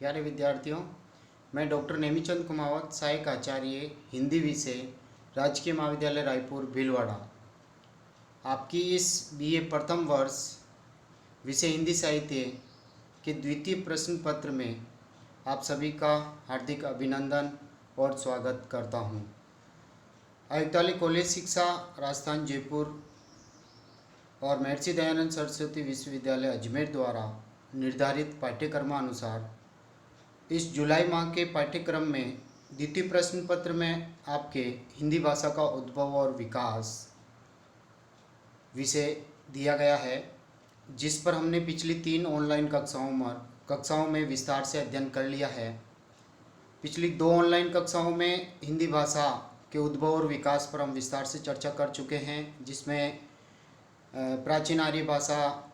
प्यारे विद्यार्थियों, मैं डॉक्टर नेमीचंद कुमावत, सहायक आचार्य हिंदी विषय, राजकीय महाविद्यालय रायपुर भीलवाड़ा, आपकी इस बीए प्रथम वर्ष विषय हिंदी साहित्य के द्वितीय प्रश्न पत्र में आप सभी का हार्दिक अभिनंदन और स्वागत करता हूं। आयुक्तालय कॉलेज शिक्षा राजस्थान जयपुर और महर्षि दयानंद सरस्वती विश्वविद्यालय अजमेर द्वारा निर्धारित पाठ्यक्रमानुसार इस जुलाई माह के पाठ्यक्रम में द्वितीय प्रश्न पत्र में आपके हिंदी भाषा का उद्भव और विकास विषय दिया गया है, जिस पर हमने पिछली 3 ऑनलाइन कक्षाओं में विस्तार से अध्ययन कर लिया है। पिछली 2 ऑनलाइन कक्षाओं में हिंदी भाषा के उद्भव और विकास पर हम विस्तार से चर्चा कर चुके हैं, जिसमें प्राचीन आर्य भाषा,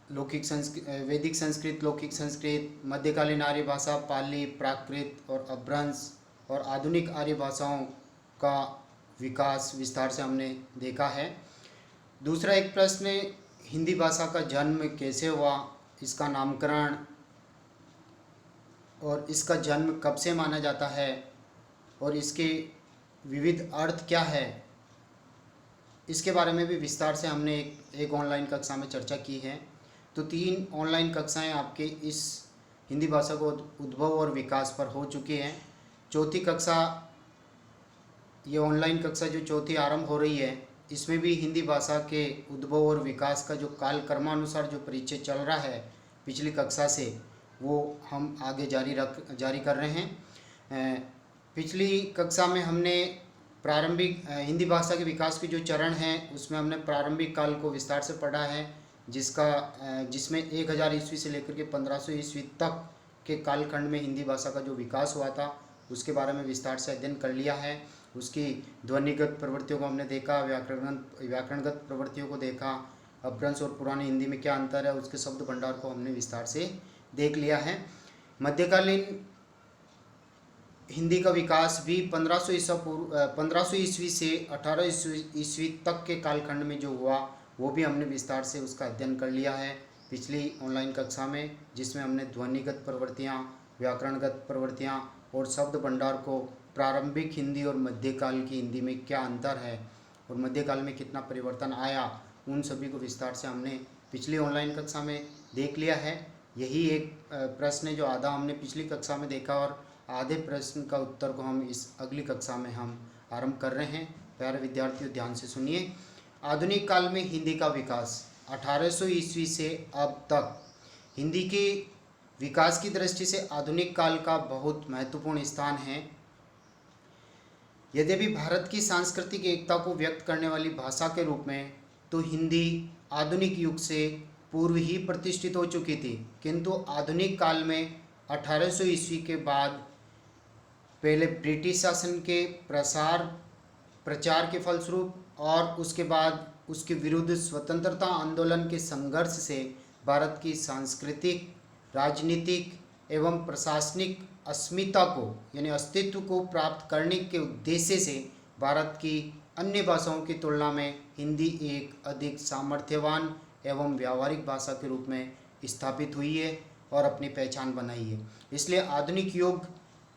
वैदिक संस्कृत, लौकिक संस्कृत, मध्यकालीन आर्य भाषा, पाली, प्राकृत और अपभ्रंश और आधुनिक आर्य भाषाओं का विकास विस्तार से हमने देखा है। दूसरा एक प्रश्न, हिंदी भाषा का जन्म कैसे हुआ, इसका नामकरण और इसका जन्म कब से माना जाता है और इसके विविध अर्थ क्या है, इसके बारे में भी विस्तार से हमने एक ऑनलाइन कक्षा में चर्चा की है। तो 3 ऑनलाइन कक्षाएं आपके इस हिंदी भाषा को उद्भव और विकास पर हो चुकी हैं। चौथी कक्षा, ये ऑनलाइन कक्षा जो चौथी आरंभ हो रही है, इसमें भी हिंदी भाषा के उद्भव और विकास का जो कालक्रमानुसार जो परिचय चल रहा है पिछली कक्षा से, वो हम आगे जारी कर रहे हैं। पिछली कक्षा में हमने प्रारंभिक हिंदी भाषा के विकास के जो चरण हैं, उसमें हमने प्रारंभिक काल को विस्तार से पढ़ा है, जिसमें 1000 ईस्वी से लेकर के 1500 ईस्वी तक के कालखंड में हिंदी भाषा का जो विकास हुआ था उसके बारे में विस्तार से अध्ययन कर लिया है। उसकी ध्वनिगत प्रवृत्तियों को हमने देखा, व्याकरणगत प्रवृत्तियों को देखा, अपभ्रंश और पुरानी हिंदी में क्या अंतर है, उसके शब्द भंडार को हमने विस्तार से देख लिया है। मध्यकालीन हिंदी का विकास भी 1500 ईस्वी से 18 ईस्वी तक के कालखंड में जो हुआ, वो भी हमने विस्तार से उसका अध्ययन कर लिया है पिछली ऑनलाइन कक्षा में, जिसमें हमने ध्वनिगत प्रवृत्तियाँ, व्याकरणगत प्रवृत्तियाँ और शब्द भंडार को, प्रारंभिक हिंदी और मध्यकाल की हिंदी में क्या अंतर है और मध्यकाल में कितना परिवर्तन आया, उन सभी को विस्तार से हमने पिछली ऑनलाइन कक्षा में देख लिया है। यही एक प्रश्न है जो आधा हमने पिछली कक्षा में देखा और आधे प्रश्न का उत्तर को हम इस अगली कक्षा में हम आरंभ कर रहे हैं। प्यारे विद्यार्थियों, ध्यान से सुनिए। आधुनिक काल में हिंदी का विकास 1800 ईस्वी से अब तक हिंदी के विकास की दृष्टि से आधुनिक काल का बहुत महत्वपूर्ण स्थान है। यद्यपि भारत की सांस्कृतिक एकता को व्यक्त करने वाली भाषा के रूप में तो हिंदी आधुनिक युग से पूर्व ही प्रतिष्ठित हो चुकी थी, किंतु आधुनिक काल में 1800 ईस्वी के बाद पहले ब्रिटिश शासन के प्रचार के फलस्वरूप और उसके बाद उसके विरुद्ध स्वतंत्रता आंदोलन के संघर्ष से भारत की सांस्कृतिक, राजनीतिक एवं प्रशासनिक अस्मिता को यानी अस्तित्व को प्राप्त करने के उद्देश्य से भारत की अन्य भाषाओं की तुलना में हिंदी एक अधिक सामर्थ्यवान एवं व्यावहारिक भाषा के रूप में स्थापित हुई है और अपनी पहचान बनाई है। इसलिए आधुनिक युग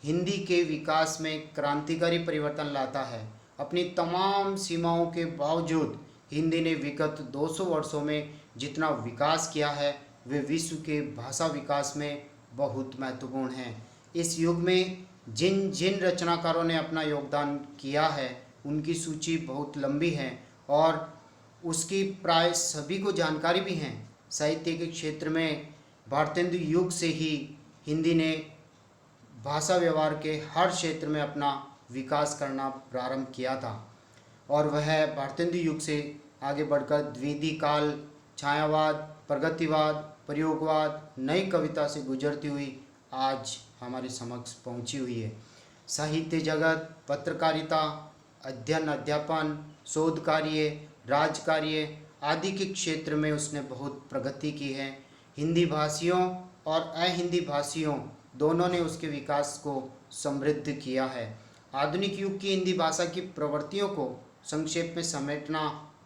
हिंदी के विकास में क्रांतिकारी परिवर्तन लाता है। अपनी तमाम सीमाओं के बावजूद हिंदी ने विगत 200 वर्षों में जितना विकास किया है, वे विश्व के भाषा विकास में बहुत महत्वपूर्ण हैं। इस युग में जिन जिन रचनाकारों ने अपना योगदान किया है, उनकी सूची बहुत लंबी है और उसकी प्राय सभी को जानकारी भी है। साहित्य के क्षेत्र में भारतेंदु युग से ही हिंदी ने भाषा व्यवहार के हर क्षेत्र में अपना विकास करना प्रारंभ किया था और वह भारतेंदु युग से आगे बढ़कर द्विवेदी काल, छायावाद, प्रगतिवाद, प्रयोगवाद, नई कविता से गुजरती हुई आज हमारे समक्ष पहुंची हुई है। साहित्य जगत, पत्रकारिता, अध्ययन अध्यापन, शोध कार्य, राजकार्य आदि के क्षेत्र में उसने बहुत प्रगति की है। हिंदी भाषियों और अहिंदी भाषियों दोनों ने उसके विकास को समृद्ध किया है। आधुनिक युग की हिंदी भाषा की प्रवृत्तियों को संक्षेप में समेटना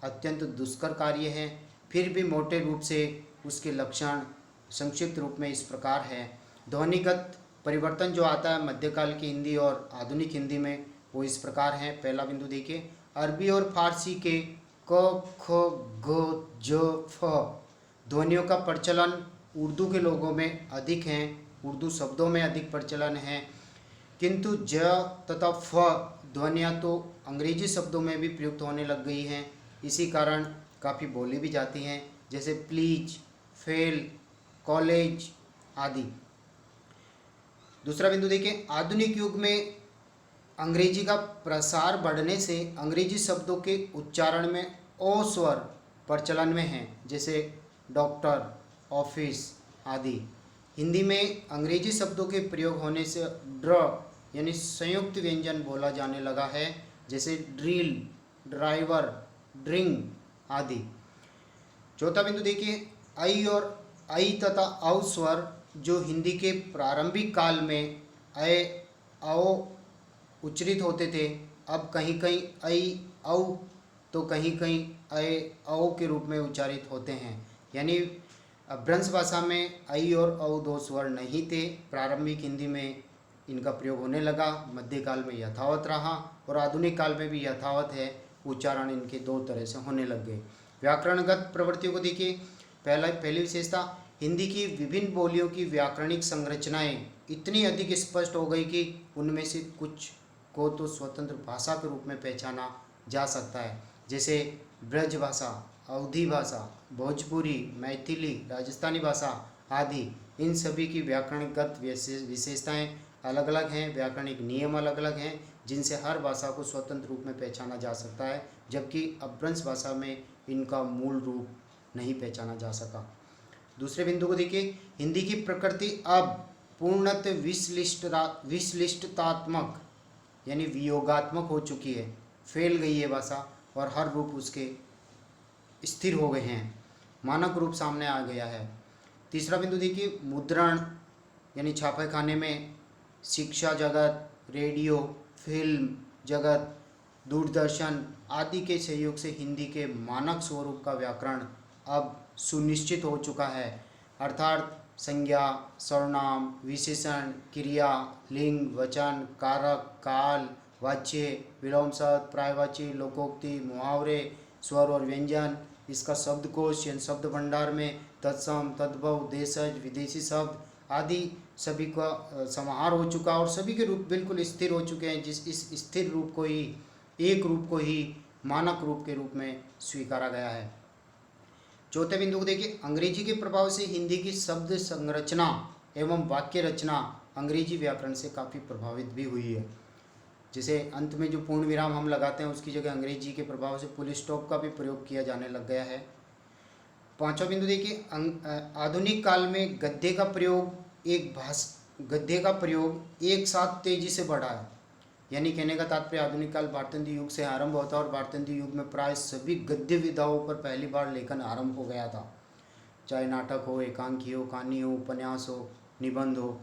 अत्यंत दुष्कर कार्य है। फिर भी मोटे रूप से उसके लक्षण संक्षिप्त रूप में इस प्रकार है। ध्वनिगत परिवर्तन जो आता है मध्यकाल की हिंदी और आधुनिक हिंदी में, वो इस प्रकार है। पहला बिंदु देखिए, अरबी और फारसी के क ख ग ज फ ध्वनियों का प्रचलन उर्दू के लोगों में अधिक हैं, उर्दू शब्दों में अधिक प्रचलन है, किंतु ज तथा फ ध्वनियाँ तो अंग्रेजी शब्दों में भी प्रयुक्त होने लग गई हैं। इसी कारण काफ़ी बोली भी जाती हैं, जैसे प्लीज, फेल, कॉलेज आदि। दूसरा बिंदु देखिए, आधुनिक युग में अंग्रेजी का प्रसार बढ़ने से अंग्रेजी शब्दों के उच्चारण में ओ स्वर प्रचलन में हैं, जैसे डॉक्टर, ऑफिस आदि। हिंदी में अंग्रेजी शब्दों के प्रयोग होने से ड्र यानी संयुक्त व्यंजन बोला जाने लगा है, जैसे ड्रिल, ड्राइवर, ड्रिंक आदि। चौथा बिंदु देखिए, आई तथा औ स्वर जो हिंदी के प्रारंभिक काल में अय औ उच्चरित होते थे, अब कहीं कहीं ऐ औ तो कहीं कहीं अय औ के रूप में उच्चारित होते हैं। यानी अपभ्रंश भाषा में ऐ और औ दो स्वर नहीं थे, प्रारंभिक हिंदी में इनका प्रयोग होने लगा, मध्यकाल में यथावत रहा और आधुनिक काल में भी यथावत है, उच्चारण इनके दो तरह से होने लग गए। व्याकरणगत प्रवृत्तियों को देखिए, पहली विशेषता, हिंदी की विभिन्न बोलियों की व्याकरणिक संरचनाएं इतनी अधिक स्पष्ट हो गई कि उनमें से कुछ को तो स्वतंत्र भाषा के रूप में पहचाना जा सकता है, जैसे ब्रज भाषा, अवधी भाषा, भोजपुरी, मैथिली, राजस्थानी भाषा आदि। इन सभी की व्याकरणगत विशेषताएं अलग अलग हैं, व्याकरणिक नियम अलग अलग हैं, जिनसे हर भाषा को स्वतंत्र रूप में पहचाना जा सकता है, जबकि अपभ्रंश भाषा में इनका मूल रूप नहीं पहचाना जा सका। दूसरे बिंदु को देखिए, हिंदी की प्रकृति अब पूर्णतः विश्लिष्टतात्मक यानी वियोगात्मक हो चुकी है, फैल गई है भाषा और हर रूप उसके स्थिर हो गए हैं, मानक रूप सामने आ गया है। तीसरा बिंदु देखिए, मुद्रण यानी छापे खाने में, शिक्षा जगत, रेडियो, फिल्म जगत, दूरदर्शन आदि के सहयोग से हिंदी के मानक स्वरूप का व्याकरण अब सुनिश्चित हो चुका है, अर्थात संज्ञा, सर्वनाम, विशेषण, क्रिया, लिंग, वचन, कारक, काल, वाच्य, विलोम शब्द, पर्यायवाची, लोकोक्ति, मुहावरे, स्वर और व्यंजन, इसका शब्दकोश यानी शब्द भंडार में तत्सम, तद्भव, देशज, विदेशी शब्द आदि सभी का समाहार हो चुका और सभी के रूप बिल्कुल स्थिर हो चुके हैं, जिस इस स्थिर रूप को ही, एक रूप को ही मानक रूप के रूप में स्वीकारा गया है। चौथे बिंदु को देखिए, अंग्रेजी के प्रभाव से हिंदी की शब्द संरचना एवं वाक्य रचना अंग्रेजी व्याकरण से काफ़ी प्रभावित भी हुई है। जैसे अंत में जो पूर्ण विराम हम लगाते हैं उसकी जगह अंग्रेजी के प्रभाव से फुल स्टॉप का भी प्रयोग किया जाने लग गया है। पांचवा बिंदु देखिए, आधुनिक काल में गद्य का प्रयोग एक साथ तेजी से बढ़ा है। यानी कहने का तात्पर्य, आधुनिक काल भारतेंदु युग से आरंभ होता है और भारतेंदु युग में प्राय सभी गद्य विधाओं पर पहली बार लेखन आरंभ हो गया था, चाहे नाटक हो, एकांकी हो, कहानी हो, उपन्यास हो, निबंध हो,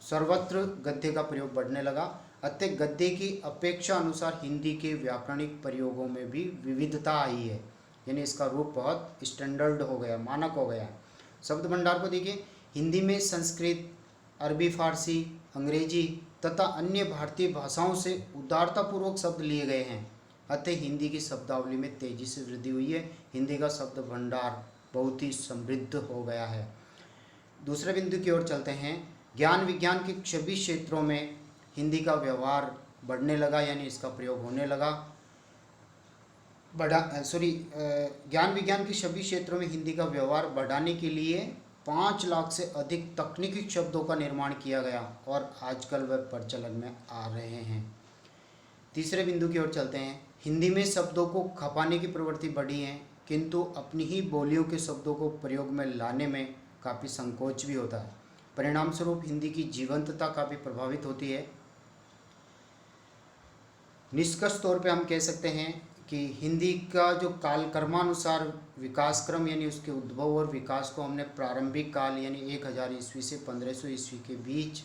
सर्वत्र गद्य का प्रयोग बढ़ने लगा। अतः गद्य की अपेक्षा अनुसार हिंदी के व्याकरणिक प्रयोगों में भी विविधता आई है, यानी इसका रूप बहुत स्टैंडर्ड हो गया, मानक हो गया। शब्द भंडार को देखिए, हिंदी में संस्कृत, अरबी, फारसी, अंग्रेजी तथा अन्य भारतीय भाषाओं से उदारतापूर्वक शब्द लिए गए हैं, अतः हिंदी की शब्दावली में तेजी से वृद्धि हुई है। हिंदी का शब्द भंडार बहुत ही समृद्ध हो गया है। दूसरे बिंदु की ओर चलते हैं, ज्ञान विज्ञान के सभी क्षेत्रों में हिंदी का व्यवहार बढ़ने लगा, यानी इसका प्रयोग होने लगा। ज्ञान विज्ञान के सभी क्षेत्रों में हिंदी का व्यवहार बढ़ाने के लिए 5 लाख से अधिक तकनीकी शब्दों का निर्माण किया गया और आजकल वह प्रचलन में आ रहे हैं। तीसरे बिंदु की ओर चलते हैं, हिंदी में शब्दों को खपाने की प्रवृत्ति बढ़ी है, किंतु अपनी ही बोलियों के शब्दों को प्रयोग में लाने में काफ़ी संकोच भी होता है। परिणाम स्वरूप हिंदी की जीवंतता काफ़ी प्रभावित होती है। निष्कर्ष तौर पे हम कह सकते हैं कि हिंदी का जो कालक्रमानुसार विकास क्रम यानी उसके उद्भव और विकास को हमने प्रारंभिक काल यानी 1000 ईस्वी से 1500 ईस्वी के बीच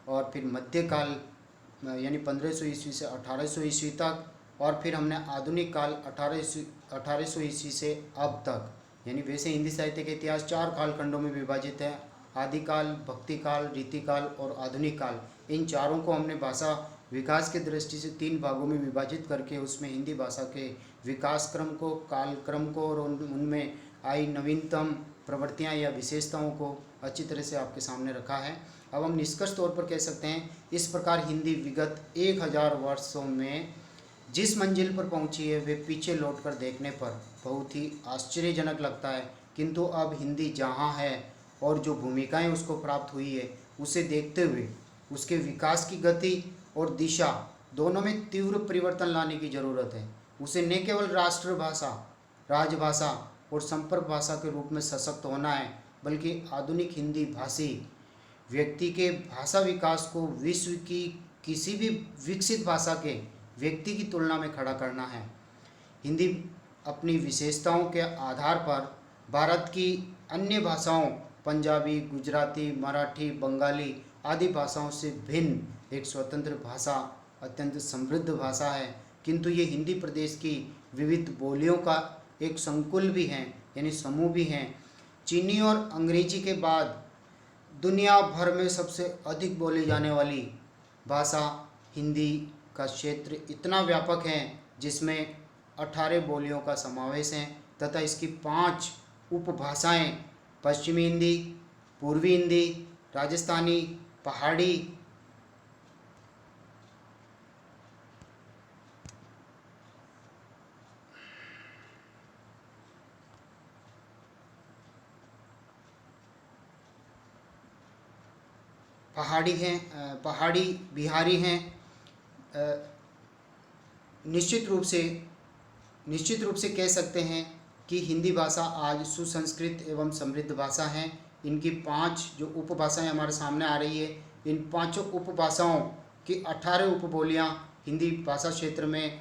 और फिर मध्यकाल यानी 1500 ईस्वी से 1800 ईस्वी तक और फिर हमने आधुनिक काल 1800 ईस्वी से अब तक, यानी वैसे हिंदी साहित्य के इतिहास 4 कालखंडों में विभाजित है। आदिकाल, भक्तिकाल, रीतिकाल और आधुनिक काल, इन चारों को हमने भाषा विकास की दृष्टि से 3 भागों में विभाजित करके उसमें हिंदी भाषा के विकास क्रम को, काल क्रम को और उनमें आई नवीनतम प्रवृत्तियाँ या विशेषताओं को अच्छी तरह से आपके सामने रखा है। अब हम निष्कर्ष तौर पर कह सकते हैं, इस प्रकार हिंदी विगत 1000 वर्षों में जिस मंजिल पर पहुंची है वे पीछे लौटकर देखने पर बहुत ही आश्चर्यजनक लगता है, किंतु अब हिंदी जहां है और जो भूमिकाएं उसको प्राप्त हुई है उसे देखते हुए उसके विकास की गति और दिशा दोनों में तीव्र परिवर्तन लाने की ज़रूरत है। उसे न केवल राष्ट्रभाषा, राजभाषा और संपर्क भाषा के रूप में सशक्त होना है, बल्कि आधुनिक हिंदी भाषी व्यक्ति के भाषा विकास को विश्व की किसी भी विकसित भाषा के व्यक्ति की तुलना में खड़ा करना है। हिंदी अपनी विशेषताओं के आधार पर भारत की अन्य भाषाओं पंजाबी, गुजराती, मराठी, बंगाली आदि भाषाओं से भिन्न एक स्वतंत्र भाषा, अत्यंत समृद्ध भाषा है, किंतु ये हिंदी प्रदेश की विविध बोलियों का एक संकुल भी हैं, यानी समूह भी हैं। चीनी और अंग्रेजी के बाद दुनिया भर में सबसे अधिक बोली जाने वाली भाषा हिंदी का क्षेत्र इतना व्यापक है जिसमें 18 बोलियों का समावेश है तथा इसकी 5 उपभाषाएं पश्चिमी हिंदी, पूर्वी हिंदी, राजस्थानी, पहाड़ी, पहाड़ी, बिहारी हैं। निश्चित रूप से कह सकते हैं कि हिंदी भाषा आज सुसंस्कृत एवं समृद्ध भाषा है। इनकी 5 जो उपभाषाएं हमारे सामने आ रही है, इन 5 उपभाषाओं की 18 उपबोलियां हिंदी भाषा क्षेत्र में